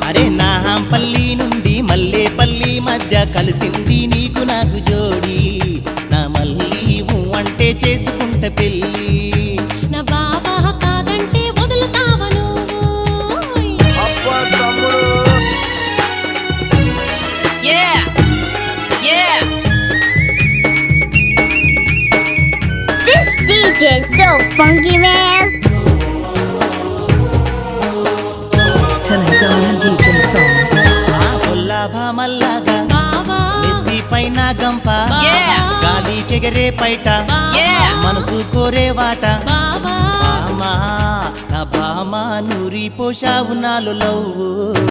అరే నాంపల్లి నుండి మల్లేపల్లి మధ్య కలిసింది నీకు నాకు జోడి నా మల్లి అంటే చేసుకుంట పెళ్ళి నా బాబా కాదంటే వదులుతావా నువ్వు అబ్బా తమ్ముడు This DJ is so funky, man. Telangana DJ songs. ఆ కొల్లాభా మల్లాగా బాబా నెత్తి పైన గంప గాలి కెగరే పైట మనసు కోరే వాట బాబా బామా నా బామా నూరి పోషావు నాలు లవ్వు